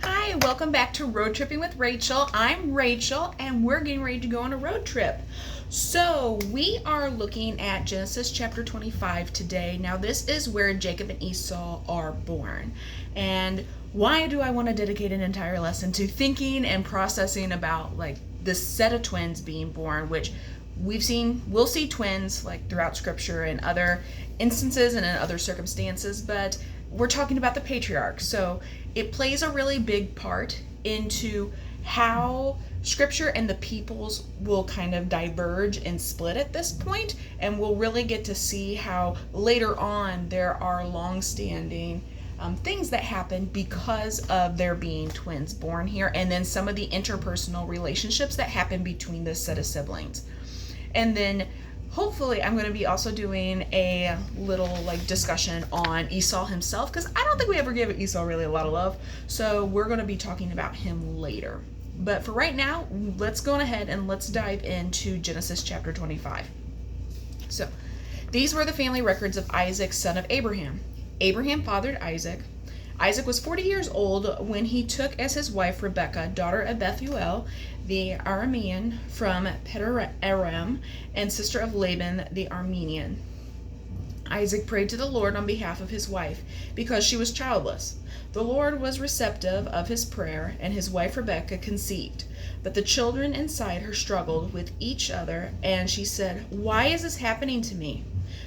Hi, welcome back to Road Tripping with Rachel. I'm Rachel, and we're getting ready to go on a road trip. So, we are looking at Genesis chapter 25 today. Now, this is where Jacob and Esau are born. And why do I want to dedicate an entire lesson to thinking and processing about this set of twins being born, which we'll see twins throughout scripture and other instances and in other circumstances, but we're talking about the patriarchs. So it plays a really big part into how scripture and the peoples will kind of diverge and split at this point, and we'll really get to see how later on there are long-standing things that happen because of there being twins born here, and then some of the interpersonal relationships that happen between this set of siblings. And then hopefully I'm going to be also doing a little discussion on Esau himself, because I don't think we ever gave Esau really a lot of love, so we're going to be talking about him later. But for right now, let's go ahead and let's dive into Genesis chapter 25. So these were the family records of Isaac, son of Abraham. Abraham fathered Isaac. Isaac was 40 years old when he took as his wife Rebekah, daughter of Bethuel, the Aramean from Patriarchs, and sister of Laban the Aramean. Isaac prayed to the Lord on behalf of his wife, because she was childless. The Lord was receptive of his prayer, and his wife Rebekah conceived. But the children inside her struggled with each other, and she said, "Why is this happening to me?"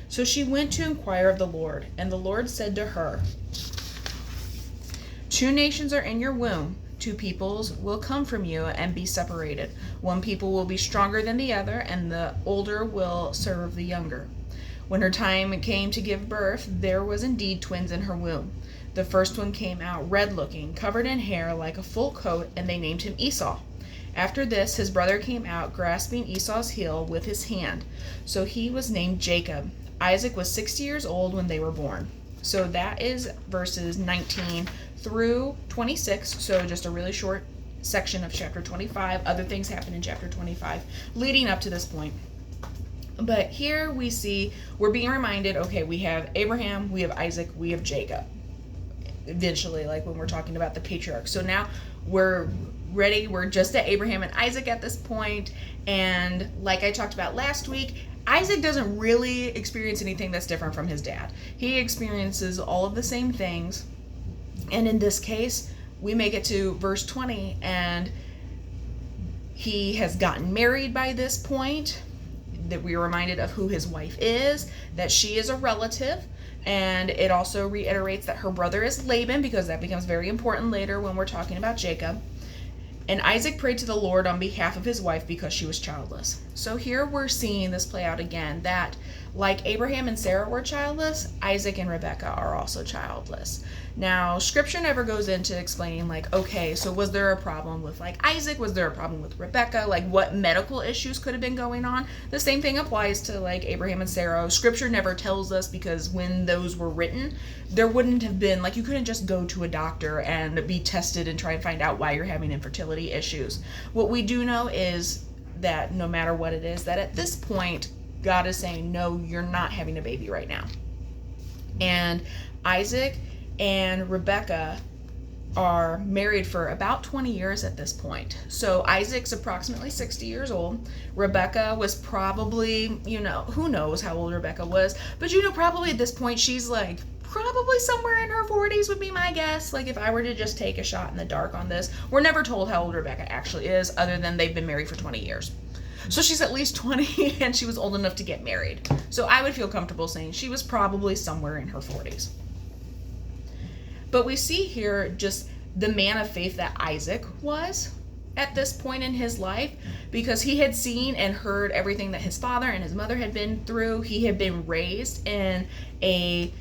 So she went to inquire of the Lord, and the Lord said to her, "Two nations are in your womb. Two peoples will come from you and be separated. One people will be stronger than the other, and the older will serve the younger." When her time came to give birth, there was indeed twins in her womb. The first one came out red-looking, covered in hair like a full coat, and they named him Esau. After this, his brother came out, grasping Esau's heel with his hand. So he was named Jacob. Isaac was 60 years old when they were born. So that is verses 19 through 26, so just a really short section of chapter 25. Other things happen in chapter 25 leading up to this point. But here we see, we're being reminded, okay, we have Abraham, we have Isaac, we have Jacob. Eventually, when we're talking about the patriarchs. So now we're ready, we're just at Abraham and Isaac at this point, and like I talked about last week, Isaac doesn't really experience anything that's different from his dad. He experiences all of the same things. And in this case, we make it to verse 20, and he has gotten married by this point. That we are reminded of who his wife is, that she is a relative, and it also reiterates that her brother is Laban, because that becomes very important later when we're talking about Jacob. And Isaac prayed to the Lord on behalf of his wife because she was childless. So here we're seeing this play out again, that like Abraham and Sarah were childless, Isaac and Rebekah are also childless. Now, scripture never goes into explaining okay, so was there a problem with Isaac? Was there a problem with Rebekah? What medical issues could have been going on? The same thing applies to Abraham and Sarah. Scripture never tells us, because when those were written, there wouldn't have been, you couldn't just go to a doctor and be tested and try and find out why you're having infertility issues. What we do know is that no matter what it is, that at this point, God is saying, no, you're not having a baby right now. And Isaac and Rebekah are married for about 20 years at this point. So Isaac's approximately 60 years old. Rebekah was probably, who knows how old Rebekah was, but probably at this point she's probably somewhere in her 40s would be my guess. If I were to just take a shot in the dark on this. We're never told how old Rebekah actually is, other than they've been married for 20 years. So she's at least 20, and she was old enough to get married. So I would feel comfortable saying she was probably somewhere in her 40s. But we see here just the man of faith that Isaac was at this point in his life, because he had seen and heard everything that his father and his mother had been through. He had been raised in a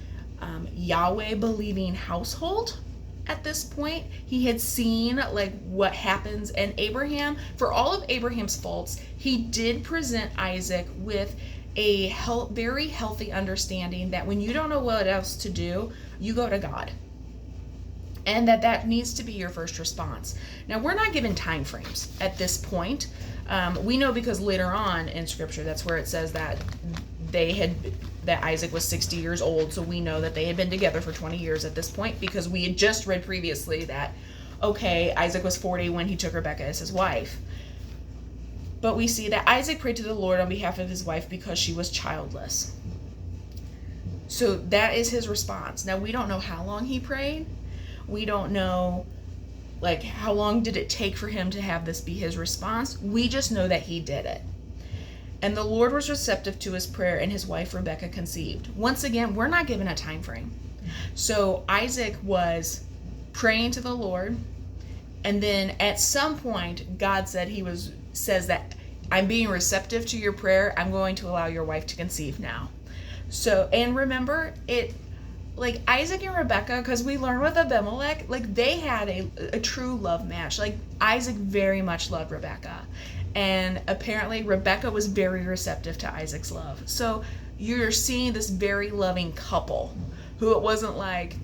Yahweh-believing household. At this point, he had seen what happens, and Abraham, for all of Abraham's faults, he did present Isaac with a very healthy understanding that when you don't know what else to do, you go to God. And that needs to be your first response. Now, we're not given time frames at this point. We know because later on in Scripture, that's where it says that that Isaac was 60 years old, so we know that they had been together for 20 years at this point, because we had just read previously that okay, Isaac was 40 when he took Rebekah as his wife. But we see that Isaac prayed to the Lord on behalf of his wife because she was childless. So that is his response. Now, we don't know how long he prayed. We don't know, like, how long did it take for him to have this be his response. We just know that he did it. And the Lord was receptive to his prayer, and his wife Rebekah conceived. Once again, we're not given a time frame. So Isaac was praying to the Lord, and then at some point, God says that I'm being receptive to your prayer. I'm going to allow your wife to conceive now. So, and remember, like Isaac and Rebekah, because we learn with Abimelech, like they had a true love match. Like Isaac very much loved Rebekah. And apparently Rebekah was very receptive to Isaac's love. So you're seeing this very loving couple who it wasn't like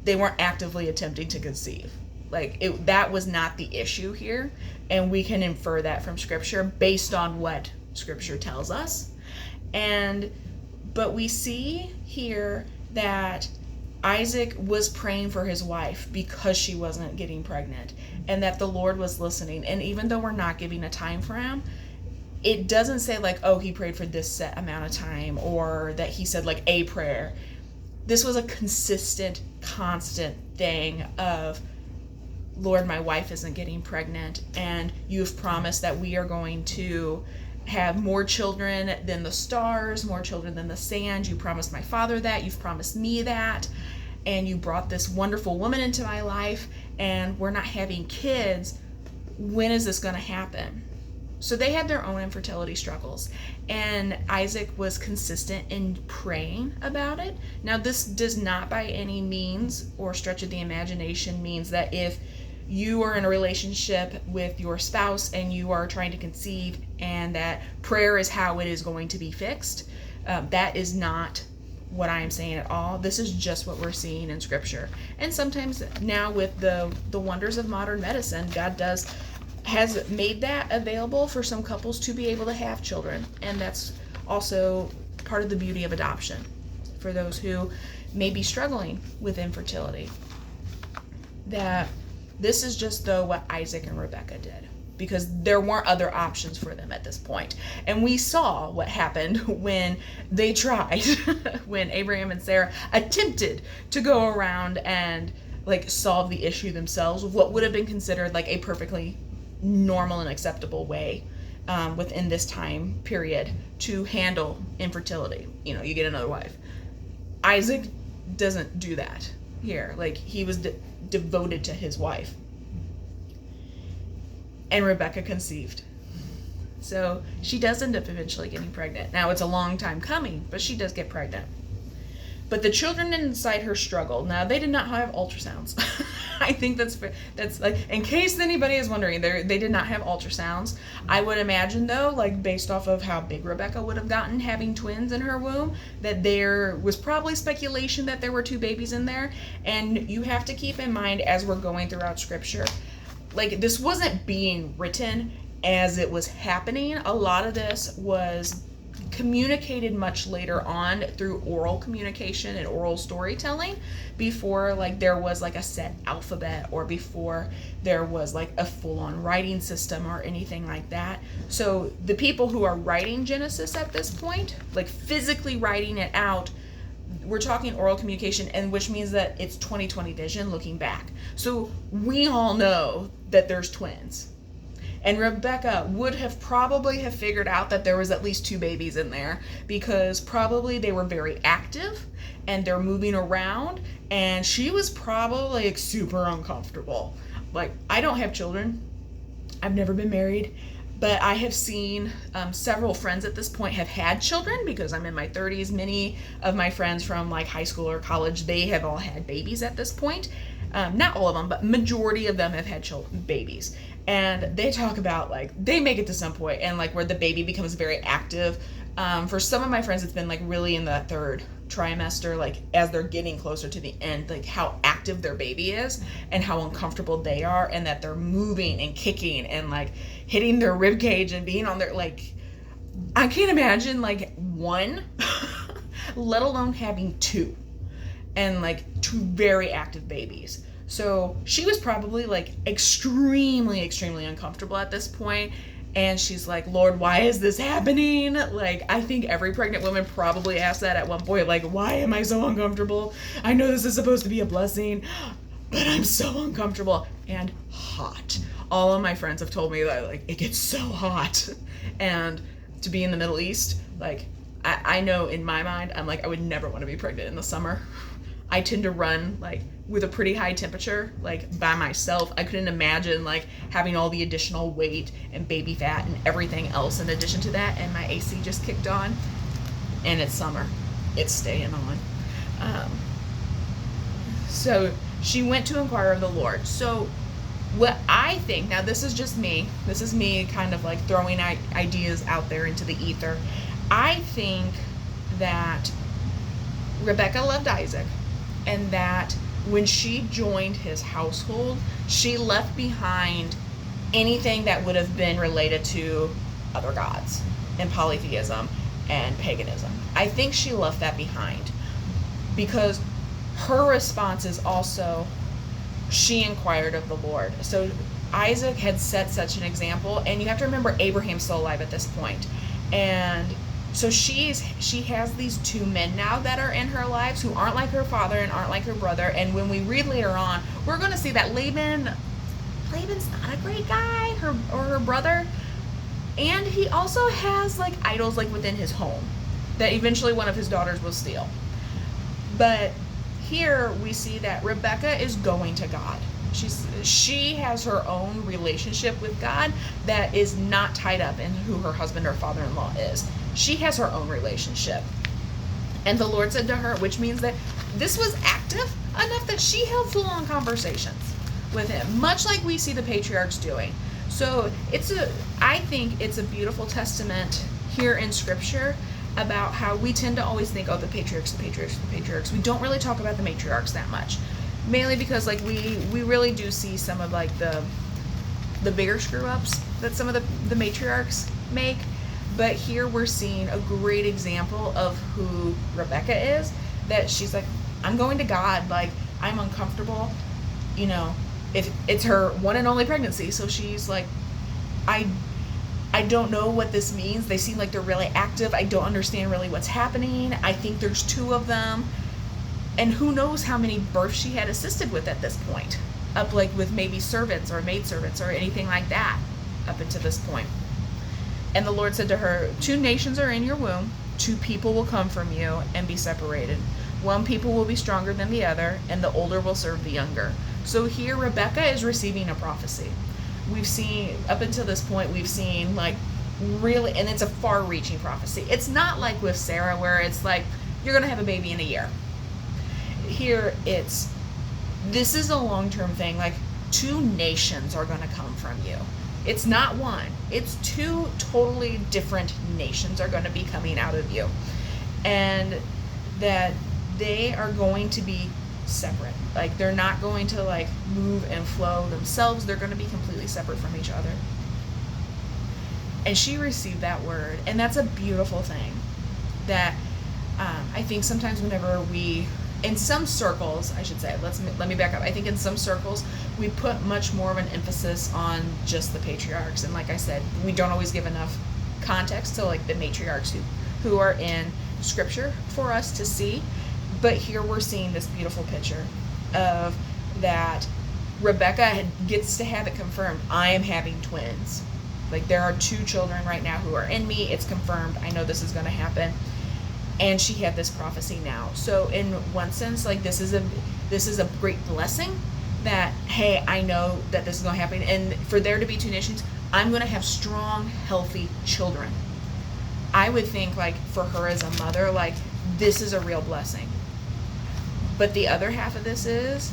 they weren't actively attempting to conceive. Like that was not the issue here. And we can infer that from Scripture based on what Scripture tells us. But we see here that Isaac was praying for his wife because she wasn't getting pregnant, and that the Lord was listening. And even though we're not giving a time frame, it doesn't say like, oh, he prayed for this set amount of time, or that he said like a prayer. This was a consistent, constant thing of, Lord, my wife isn't getting pregnant, and you've promised that we are going to have more children than the stars, more children than the sand. You promised my father that. You've promised me that. And you brought this wonderful woman into my life, and we're not having kids. When is this going to happen? So they had their own infertility struggles, and Isaac was consistent in praying about it. Now, this does not by any means or stretch of the imagination means that if you are in a relationship with your spouse and you are trying to conceive and that prayer is how it is going to be fixed. That is not what I am saying at all. This is just what we're seeing in Scripture. And sometimes now with the wonders of modern medicine, God has made that available for some couples to be able to have children. And that's also part of the beauty of adoption for those who may be struggling with infertility. That this is just though what Isaac and Rebekah did, because there weren't other options for them at this point. And we saw what happened when they tried, when Abraham and Sarah attempted to go around and like solve the issue themselves with what would have been considered like a perfectly normal and acceptable way within this time period to handle infertility. You know, you get another wife. Isaac doesn't do that here. Like he was devoted to his wife. And Rebekah conceived. So she does end up eventually getting pregnant. Now it's a long time coming, but she does get pregnant. But the children inside her struggled. Now they did not have ultrasounds. I think that's like, in case anybody is wondering, they did not have ultrasounds. I would imagine though, like based off of how big Rebekah would have gotten having twins in her womb, that there was probably speculation that there were two babies in there. And you have to keep in mind as we're going throughout Scripture, like this wasn't being written as it was happening. A lot of this was communicated much later on through oral communication and oral storytelling, before like there was like a set alphabet, or before there was like a full-on writing system or anything like that. So the people who are writing Genesis at this point, like physically writing it out, we're talking oral communication, and which means that it's 20/20 vision looking back. So we all know that there's twins. And Rebekah would have probably have figured out that there was at least two babies in there, because probably they were very active and they're moving around, and she was probably like super uncomfortable. Like, I don't have children. I've never been married, but I have seen several friends at this point have had children, because I'm in my 30s. Many of my friends from like high school or college, they have all had babies at this point. Not all of them, but majority of them have had babies. And they talk about like they make it to some point and like where the baby becomes very active. For some of my friends, it's been like really in the third trimester, like as they're getting closer to the end, like how active their baby is and how uncomfortable they are, and that they're moving and kicking and like hitting their rib cage and being on their, like, I can't imagine like one, let alone having two, and like two very active babies. So she was probably like extremely, extremely uncomfortable at this point. And she's like, Lord, why is this happening? Like, I think every pregnant woman probably asked that at one point. Like, why am I so uncomfortable? I know this is supposed to be a blessing, but I'm so uncomfortable and hot. All of my friends have told me that, like, it gets so hot. And to be in the Middle East, like, I know in my mind, I'm like, I would never want to be pregnant in the summer. I tend to run, like, with a pretty high temperature, like, by myself. I couldn't imagine, like, having all the additional weight and baby fat and everything else in addition to that. And my AC just kicked on, and it's summer. It's staying on. So she went to inquire of the Lord. So what I think, now this is just me. This is me kind of, like, throwing ideas out there into the ether. I think that Rebekah loved Isaac, and that when she joined his household, she left behind anything that would have been related to other gods and polytheism and paganism. I think she left that behind because her response is also, she inquired of the Lord. So Isaac had set such an example, and you have to remember Abraham's still alive at this point. And so she has these two men now that are in her lives who aren't like her father and aren't like her brother. And when we read later on, we're going to see that Laban's not a great guy, her brother. And he also has, like, idols, like, within his home that eventually one of his daughters will steal. But here we see that Rebekah is going to God. She has her own relationship with God that is not tied up in who her husband or father-in-law is. She has her own relationship. And the Lord said to her, which means that this was active enough that she held full-on conversations with him, much like we see the patriarchs doing. So I think it's a beautiful testament here in Scripture about how we tend to always think, oh, the patriarchs. We don't really talk about the matriarchs that much. Mainly because, like, we really do see some of, like, the bigger screw-ups that some of the matriarchs make. But here we're seeing a great example of who Rebekah is, that she's like, I'm going to God, like, I'm uncomfortable, you know, it's her one and only pregnancy, so she's like, I don't know what this means. They seem like they're really active. I don't understand really what's happening. I think there's two of them. And who knows how many births she had assisted with at this point, up, like, with maybe servants or maidservants or anything like that up until this point. And the Lord said to her, 2 nations are in your womb, 2 people will come from you and be separated. 1 people will be stronger than the other, and the older will serve the younger. So here Rebekah is receiving a prophecy. We've seen, up until this point, we've seen, like, really, and it's a far-reaching prophecy. It's not like with Sarah where it's like, you're going to have a baby in a year. Here this is a long-term thing. Like, 2 nations are going to come from you. It's not 1. It's 2 totally different nations are going to be coming out of you. And that they are going to be separate. Like, they're not going to, like, move and flow themselves. They're going to be completely separate from each other. And she received that word. And that's a beautiful thing. That I think sometimes whenever in some circles, I should say, let me back up. I think in some circles, we put much more of an emphasis on just the patriarchs. And like I said, we don't always give enough context to, like, the matriarchs who are in Scripture for us to see. But here we're seeing this beautiful picture of that Rebekah gets to have it confirmed. I am having twins. Like, there are 2 children right now who are in me. It's confirmed. I know this is going to happen. And she had this prophecy now. So in one sense, like, this is a great blessing that, hey, I know that this is going to happen. And for there to be 2 nations, I'm going to have strong, healthy children. I would think, like, for her as a mother, like, this is a real blessing. But the other half of this is,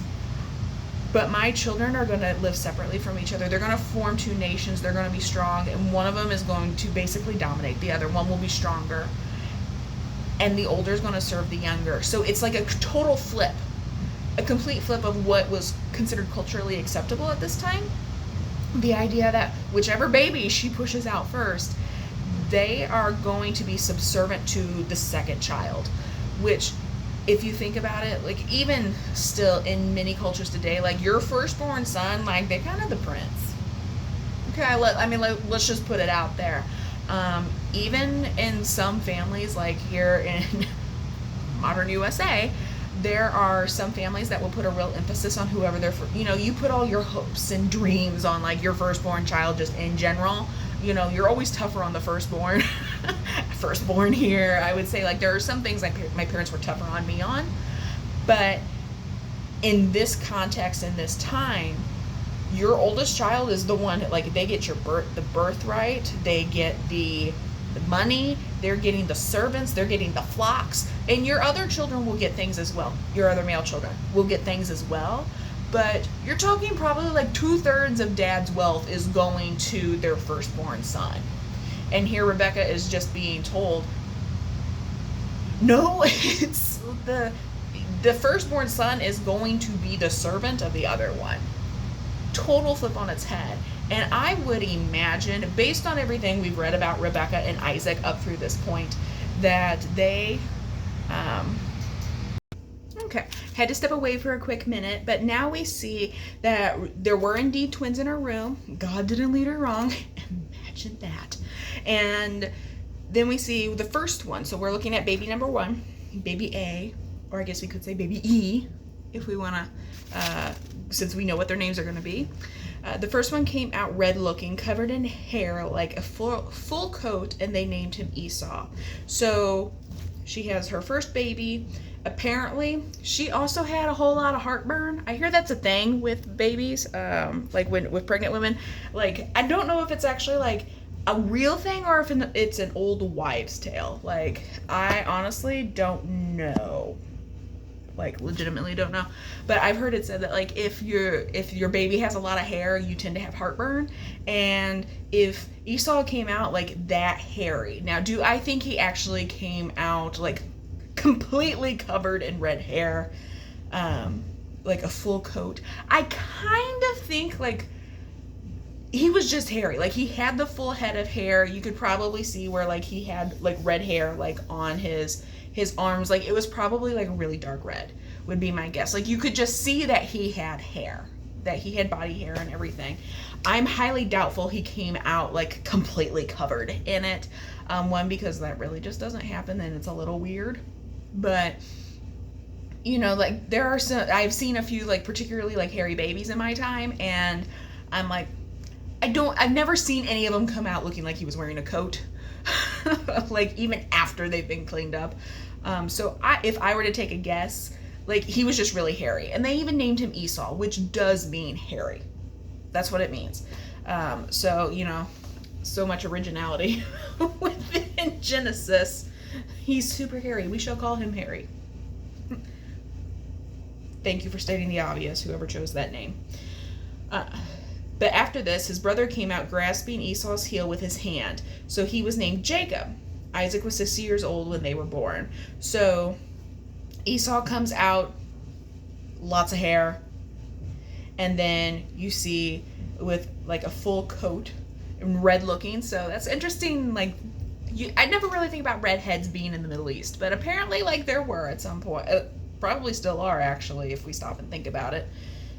but my children are going to live separately from each other. They're going to form 2 nations. They're going to be strong. And one of them is going to basically dominate the other. One will be stronger. And the older is going to serve the younger. So it's like a total flip, a complete flip of what was considered culturally acceptable at this time. The idea that whichever baby she pushes out first, they are going to be subservient to the second child, which if you think about it, like even still in many cultures today, like your firstborn son, like they're kind of the prince. Okay, let's just put it out there. Even in some families, like here in modern USA, there are some families that will put a real emphasis on whoever they're for. You put all your hopes and dreams on like your firstborn child just in general. You're always tougher on the firstborn. Firstborn here, I would say, like there are some things like my parents were tougher on me on, but in this context, in this time, your oldest child is the one, like they get the birthright, they get the money, they're getting the servants, they're getting the flocks, and your other children will get things as well. Your other male children will get things as well, but you're talking probably like 2/3 of dad's wealth is going to their firstborn son. And here Rebekah is just being told, no, it's the firstborn son is going to be the servant of the other one. Total flip on its head. And I would imagine, based on everything we've read about Rebekah and Isaac up through this point, that they had to step away for a quick minute, but now we see that there were indeed twins in her room. God didn't lead her wrong. Imagine that. And then we see the first one. So we're looking at baby number 1, baby A, or I guess we could say baby E, if we want to, since we know what their names are going to be. The first one came out red looking, covered in hair, like a full coat, and they named him Esau. So she has her first baby. Apparently, she also had a whole lot of heartburn. I hear that's a thing with babies, like with pregnant women. Like, I don't know if it's actually like a real thing or if it's an old wives' tale. Like, I honestly don't know. Like, legitimately don't know. But I've heard it said that like if your baby has a lot of hair, you tend to have heartburn. And if Esau came out like that hairy, now do I think he actually came out like completely covered in red hair, like a full coat? I kind of think like he was just hairy. Like he had the full head of hair. You could probably see where like he had like red hair like on his arms. Like it was probably like really dark red would be my guess. Like you could just see that he had hair, that he had body hair and everything. I'm highly doubtful he came out like completely covered in it. One, because that really just doesn't happen and it's a little weird. But like there are some, I've seen a few like particularly like hairy babies in my time, and I'm like, I've never seen any of them come out looking like he was wearing a coat. Like even after they've been cleaned up. So if I were to take a guess, like he was just really hairy, and they even named him Esau, which does mean hairy. That's what it means. So so much originality within Genesis. He's super hairy. We shall call him Harry. Thank you for stating the obvious, whoever chose that name. But after this, his brother came out grasping Esau's heel with his hand. So he was named Jacob. Isaac was 60 years old when they were born. So Esau comes out, lots of hair. And then you see with like a full coat and red looking. So that's interesting. Like I never really think about redheads being in the Middle East, but apparently like there were at some point, probably still are actually, if we stop and think about it,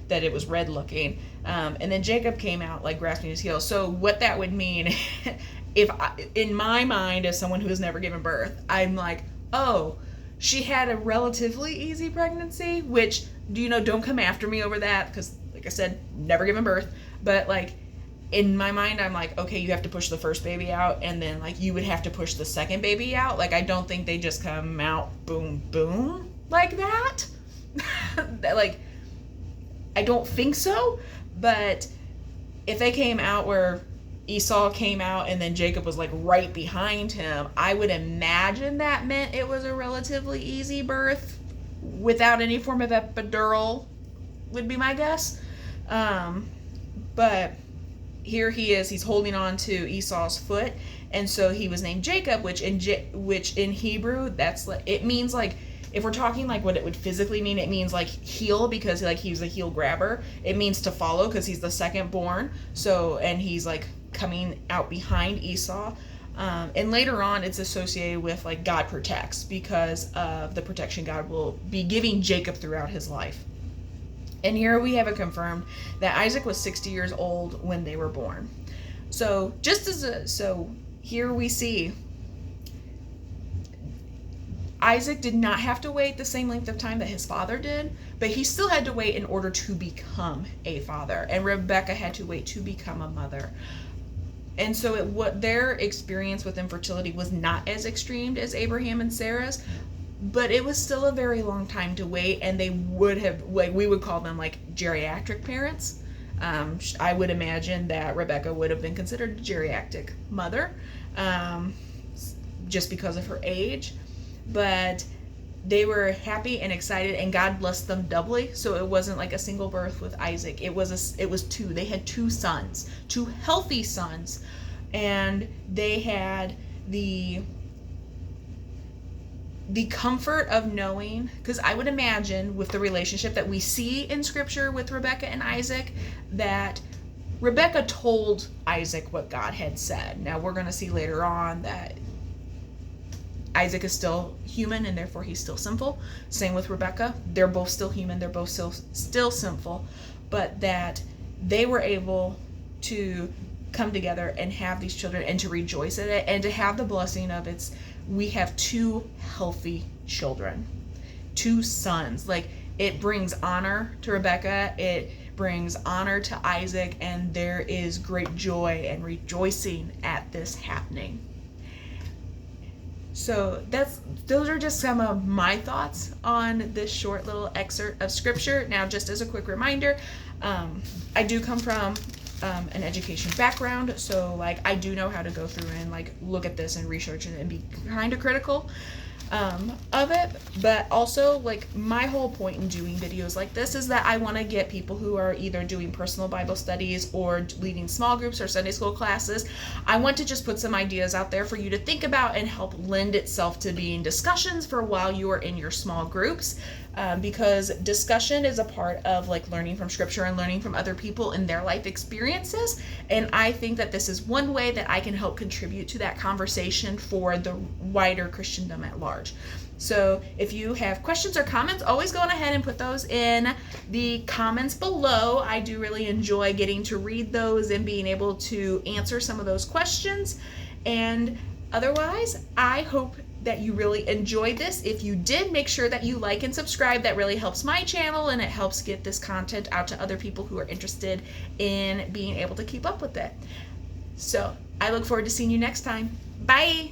that it was red looking. And then Jacob came out like grasping his heel. So what that would mean, in my mind as someone who has never given birth, I'm like, oh, she had a relatively easy pregnancy, which, don't come after me over that, because like I said, never given birth. But like in my mind, I'm like, okay, you have to push the first baby out, and then like you would have to push the second baby out. Like I don't think they just come out boom boom like that. Like I don't think so. But if they came out where Esau came out and then Jacob was like right behind him, I would imagine that meant it was a relatively easy birth without any form of epidural, would be my guess. But here he is, he's holding on to Esau's foot, and so he was named Jacob, which in Hebrew, that's like, it means like, if we're talking like what it would physically mean, it means like heel, because like he was a heel grabber. It means to follow, because he's the second born. So, and he's like coming out behind Esau. And later on, it's associated with like God protects because of the protection God will be giving Jacob throughout his life. And here we have it confirmed that Isaac was 60 years old when they were born. So here we see Isaac did not have to wait the same length of time that his father did, but he still had to wait in order to become a father. And Rebekah had to wait to become a mother. And so what their experience with infertility was not as extreme as Abraham and Sarah's, but it was still a very long time to wait, and they would have, like, we would call them like geriatric parents. I would imagine that Rebekah would have been considered a geriatric mother, just because of her age. But they were happy and excited, and God blessed them doubly. So it wasn't like a single birth with Isaac. It was two. They had two sons, two healthy sons, and they had the comfort of knowing, because I would imagine with the relationship that we see in Scripture with Rebekah and Isaac, that Rebekah told Isaac what God had said. Now we're going to see later on that Isaac is still human, and therefore he's still sinful. Same with Rebekah. They're both still human. They're both still sinful. But that they were able to come together and have these children and to rejoice in it and to have the blessing of we have two healthy children, two sons. Like, it brings honor to Rebekah. It brings honor to Isaac, and there is great joy and rejoicing at this happening. So those are just some of my thoughts on this short little excerpt of Scripture. Now, just as a quick reminder, I do come from an education background, so like I do know how to go through and like look at this and research it and be kind of critical of it. But also, like, my whole point in doing videos like this is that I want to get people who are either doing personal Bible studies or leading small groups or Sunday school classes. I want to just put some ideas out there for you to think about and help lend itself to being discussions for while you are in your small groups. Because discussion is a part of like learning from Scripture and learning from other people and their life experiences. And I think that this is one way that I can help contribute to that conversation for the wider Christendom at large. So if you have questions or comments, always go on ahead and put those in the comments below. I do really enjoy getting to read those and being able to answer some of those questions. And otherwise, I hope that you really enjoyed this. If you did, make sure that you like and subscribe. That really helps my channel, and it helps get this content out to other people who are interested in being able to keep up with it. So I look forward to seeing you next time. Bye.